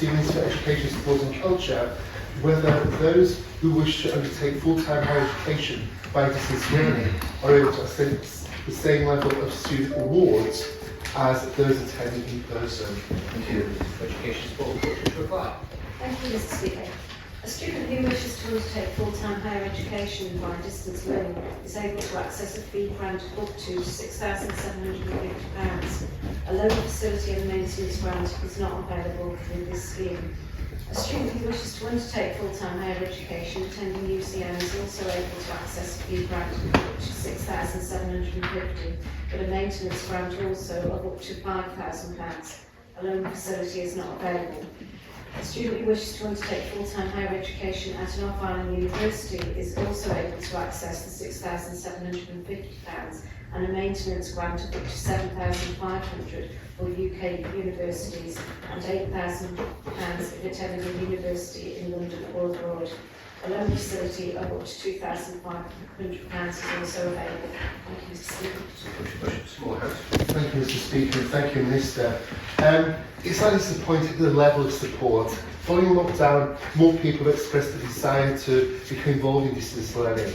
Ministry for Education, Sport and Culture, whether those who wish to undertake full-time higher education by distance learning are able to access the same level of student awards as those attending in person. Thank you. Education, Sport and Culture to reply. Thank you, Mr. Speaker. A student who wishes to undertake full-time higher education by distance learning is able to access a fee grant of up to £6,750. A local facility and maintenance grant is not available through this scheme. A student who wishes to undertake full-time higher education attending UCM is also able to access a fee grant of up to £6,750, but a maintenance grant also of up to £5,000. A loan facility is not available. A student who wishes to undertake full-time higher education at an off-island university is also able to access the £6,750 and a maintenance grant of up to £7,500 for UK universities and £8,000 if attending a university in London or abroad. A loan facility of up to £2,500 is also available. Thank you, Mr. Speaker. Moorhouse. Thank you, Mr. Speaker, and thank you, Minister. It's slightly disappointing at the level of support. Following lockdown, more people have expressed the desire to become involved in distance learning.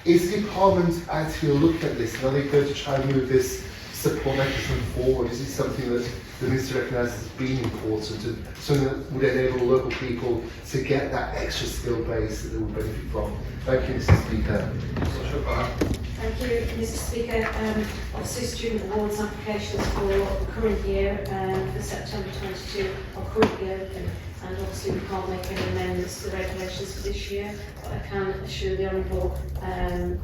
Is the department actually looking at this, and are they going to try and move this support mechanism forward? Is it something that the Minister recognises as being important and something that would enable local people to get that extra skill base that they would benefit from? Thank you, Mr. Speaker. Thank you, Mr. Speaker. Obviously, student awards applications for the current year, for September 22, are currently open, and obviously we can't make any amendments to the regulations for this year, but I can assure the Honourable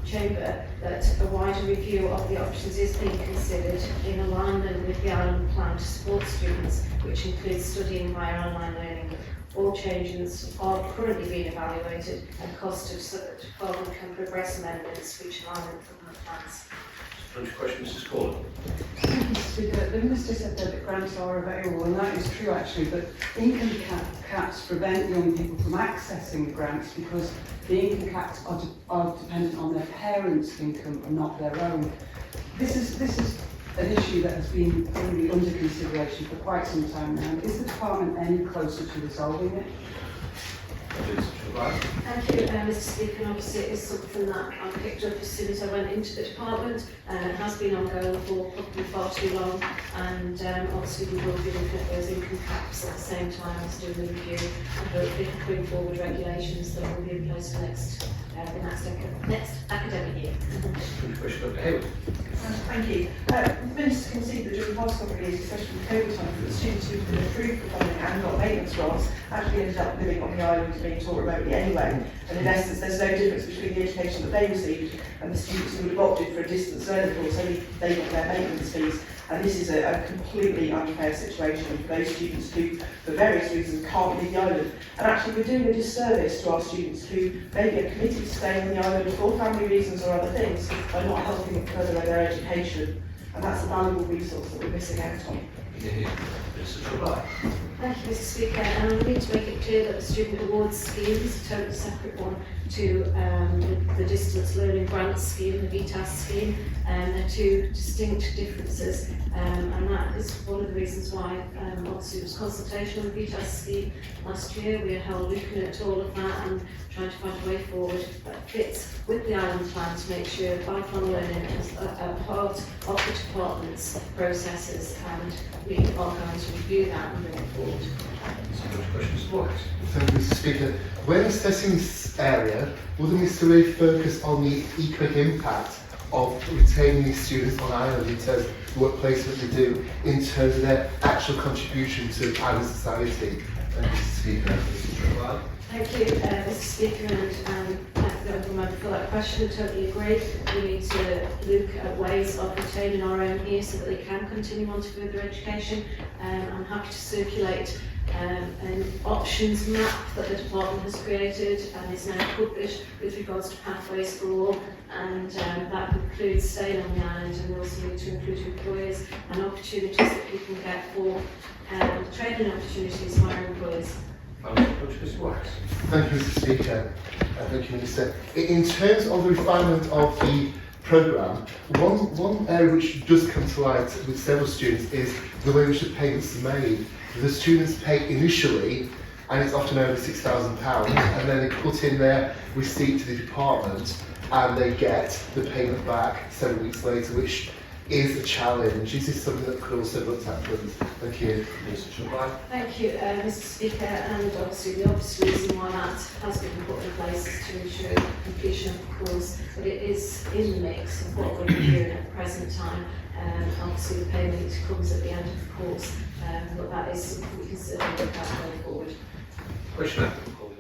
Chamber that a wider review of the options is being considered in alignment with the Island Plan to support students, which includes studying via online learning. All changes are currently being evaluated and cost of department can progress amendments which align with government plans. Question, Mrs. Corley. Thank you, Speaker. The Minister said that grants are available, and that is true actually, but income caps prevent young people from accessing the grants because the income caps are dependent on their parents' income and not their own. This is an issue that has been really under consideration for quite some time now. Is the department any closer to resolving it? Thank you, Mr. Speaker. And obviously, it is something that I picked up as soon as I went into the department. It has been ongoing for probably far too long, and obviously we will be looking at those income caps at the same time as doing the review, and hopefully bring forward regulations that will be in place for next academic year. Question, Dr. Hayward. Thank you. The Minister can see that during the past couple of years, especially with COVID time, that the students who've been approved for funding and got maintenance grants actually ended up living on the island and being taught remotely anyway. And in essence, there's no difference between the education that they received and the students who would have opted for a distance learning course, only they got their maintenance fees. And this is a completely unfair situation for those students who, for various reasons, can't leave the island. And actually, we're doing a disservice to our students who maybe are committed to staying on the island for family reasons or other things by not helping them further their education. And that's a valuable resource that we're missing out on. Thank you, Mr. Speaker. And I need to make it clear that the student awards scheme is a totally separate one to the distance learning grants scheme, the VTAS scheme. They're two distinct differences, and that is one of the reasons why obviously there was consultation on the VTAS scheme last year. We are looking at all of that and trying to find a way forward that fits with the Island Plan to make sure lifelong learning is a part of the department's processes, and we are going to review that and bring it forward. Thank you, Mr. Speaker. When assessing this area, will the Minister really focus on the economic impact of retaining these students on Ireland in terms of the work placement they do, in terms of their actual contribution to Ireland society? Thank you, Mr. Speaker. Thank you, Mr. Speaker, and thank the Honourable Member for that question. I totally agree. We need to look at ways of retaining our own here so that they can continue on to further education. I'm happy to circulate an options map that the department has created and is now published with regards to pathways for all, and that includes staying on the island, and we also need to include employers and opportunities that people can get for training opportunities for our employers. Thank you, Mr. Speaker. Thank you, Minister. In terms of the refinement of the programme, one area which does come to light with several students is the way in which the payments are made. The students pay initially, and it's often over £6,000, and then they put in their receipt to the department, and they get the payment back 7 weeks later, which is a challenge. Is this something that could also be looked at, please? Thank you. Minister to reply. Thank you, Mr Speaker, and obviously the obvious reason why that has been put in place is to ensure completion of the course, but it is in the mix of what we're doing at the present time. Obviously the payment comes at the end of the course, but that is something we can certainly look at going forward. Question after the call.